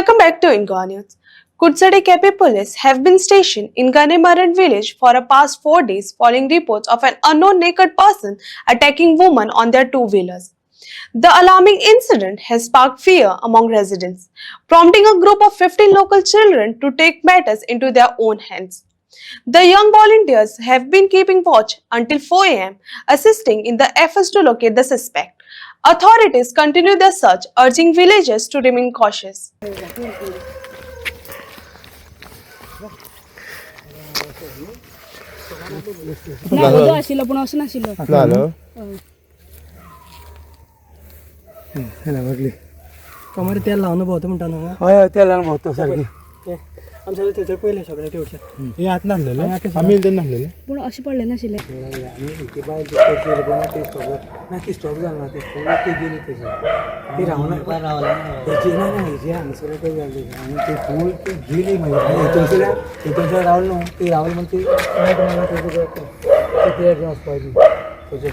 Welcome back to Ingoa News. Kutsade KP police have been stationed in Ganemaran village for the past 4 days following reports of an unknown naked person attacking women on their two-wheelers. The alarming incident has sparked fear among residents, prompting a group of 15 local children to take matters into their own hands. The young volunteers have been keeping watch until 4 a.m., assisting in the efforts to locate the suspect. Authorities continue their search, urging villagers to remain cautious. नाही आशिल्लो पण असं नाशिल्लो कमर तेल लावून भोवता म्हणटा न्हू हय तेल लावन भोंवता सारकी आमच्या थंयसर पयलें सगळें तेवटें हे आत नासलेले आमी तेन्ना नासलेले पूण अशें पडलें नाशिल्लें ती बायल ती स्टॉप जालो ते ती गेली तेजी ती रावना तेजी ना हेजी हांगसर ते जाल्ली आनी ती फूल ती गेली मागीर थंयसर रावली न्हू ती रावली म्हण ती नायट म्हणून तेजे ते घेवन वचपाची तेजे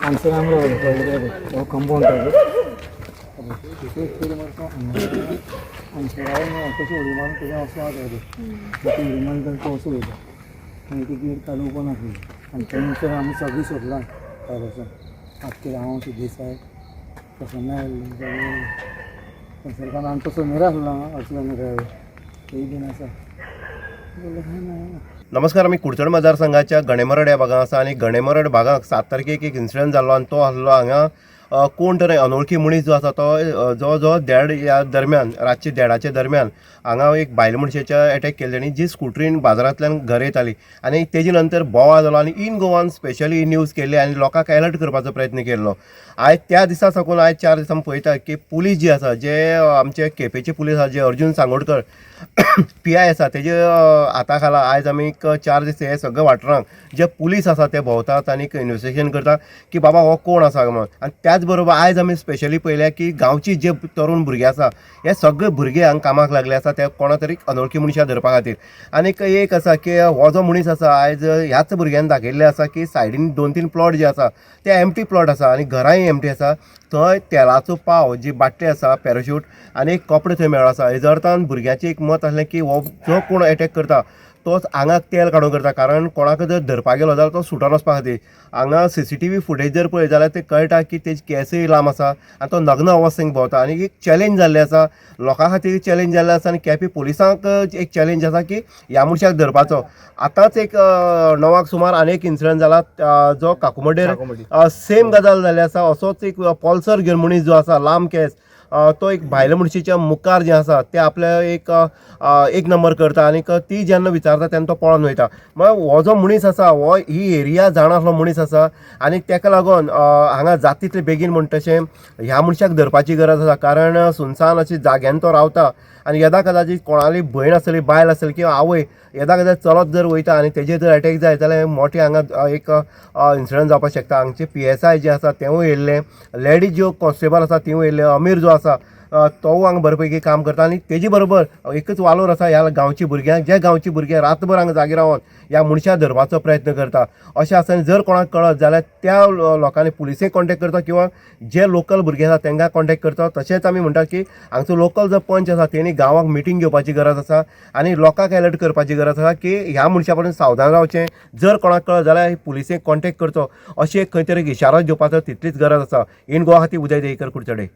हांगसर आमलो कंपाउंड हांगसर रावन कशी उडी मारून तेजें वचपा ती उडी मारून तो वचूं वयता आनी ती गेट चालू ओपन आसली आनी थंयसर आमी सगळीं सोदलां त्या पासून आख्खे हांव सिद्धेसाय प्रसन्न सरकार आनी तसो मेरा आसलो अर्चना तेय बीन आसा नमस्कार. आमी कुडचड मतदारसंघाच्या गणेमरड ह्या भागांत आसा आनी गणेमरड भागांत 7 तारखेक एक इन्सिडंट जाल्लो आनी तो आसलो हांगा कोण तरी अनवळखी मनीस जो आसा तो जो जो देड ह्या दरम्यान रातचे देडाच्या दरम्यान हांगा एक बायल मनशेच्या अटॅक केल्ले आनी जी स्कुटरीन बाजारांतल्यान घर येताली आनी तेजे नंतर बोवाळ जालो आनी इन गोवान स्पेशली न्यूज केल्ली आनी लोकांक अलर्ट करपाचो प्रयत्न केल्लो. आयज त्या दिसा साकून आयज 4 दिसां पळयता की पुलीस जी आसा जे आमचे केपेचे पुलीस आसा जे अर्जुन सांगोडकर PI आसा तेजे हाता खाला आयज आमी 4 दीस हे सगळे वाठारांक जे पुलीस आसा ते भोंवतात आनी इन्वेस्टिगेशन करता की बाबा हो कोण आसा म्हणून. आनी त्याच बरोबर आयज आमी स्पेशली पळयल्या की गांवची जे तरूण भुरगे आसा हे सगळे भुरगे हांगा कामाक लागले आसा ते कोणा तरी अनवळखी मनशां धरपा खातीर. आनीक एक आसा की हो जो मनीस आसा आयज ह्याच भुरग्यांनी दाखयल्ले आसा की सायडीन 2-3 प्लॉट जे आसा ते एम्प्टी प्लॉट आसा आनी घराय एम्प्टी आसा. थंय तेलाचो पाव जी बाटली आसा पॅराशूट आनी एक कपडे थंय मेळ्ळो आसा. हेजे अर्थान भुरग्याचें एक मत आसलें की हो जो कोण अटॅक करता तोच आंगाक तेल काडून करता कारण कोणाक जर धरपाक गेलो जाल्यार तो सुटोन वचपा खातीर. हांगा CCTV फुटेज जर पळयत जाल्यार ते कळटा की तेजी केंसूय लांब आसा आनी तो नग्न अवस्थेन भोंवता आनी एक चॅलेंज जाल्लें आसा लोकां खातीर चॅलेंज जाल्लें आसा आनी केपी पुलिसांक एक चॅलेंज आसा की ह्या मनशाक धरपाचो. आतांच एक 9 सुमार आनी एक इन्सिडंट जाला जो काकुमड्डेर सेम गजाल जाल्ली आसा. असोच एक पॉल्सर घेवन मनीस जो आसा लांब केस तो एक भायल मनशेच्या मुखार जें आसा तें आपल्या एक नंबर करता आनी ती जेन्ना विचारता तेन्ना तो पळोवन वयता. म्हळ्यार हो जो मनीस आसा हो ही एरिया जाण आसलो मनीस आसा आनी तेका लागून हांगा जाता तितले बेगीन म्हणटा तशें ह्या मनशाक धरपाची गरज आसा कारण सुनसान अशी जाग्यान तो रावता आनी येदा कदाचित कोणाली भयण आसली बायल आसली किंवा आवय येदा कदाचित चलत जर वयता आनी तेजेर जर अटॅक जाय जाल्यार मोठे हांगा एक इन्सिडंट जावपाक शकता. हांगचे PSI जे आसा तेवूय येयल्ले, लेडीज ज्यो कॉन्स्टेबल आसा तिवूय येयल्ले, अमीर जो आसा तो हांगा बरे पैकी काम करता आनी तेजी बरोबर एकच वालोर आसा ह्या गांवची भुरग्यांक जे गांवची भुरगे रातभर हांगा जागी रावन ह्या मनशाक धरपाचो प्रयत्न करता. अशें आसतना जर कोणाक कळत जाल्यार त्या लोकांनी पुलिसेक कॉन्टेक्ट करता किंवा जे लोकल भुरगे आसा तांकां कॉन्टेक्ट करता. तशेंच आमी म्हणटा की हांगचो लोकल जो पंच आसा तेणी गांवांक मिटींग घेवपाची गरज आसा आनी लोकांक अलर्ट करपाची गरज आसा की ह्या मनशा पर्यंत सावधान रावचें. जर कोणाक कळत जाल्यार पुलिसेक कॉन्टेक्ट करचो अशी एक खंय तरी इशारो दिवपाचो तितलीच गरज आसा. इन गोवा खातीर उदय देयकर कुडचडे.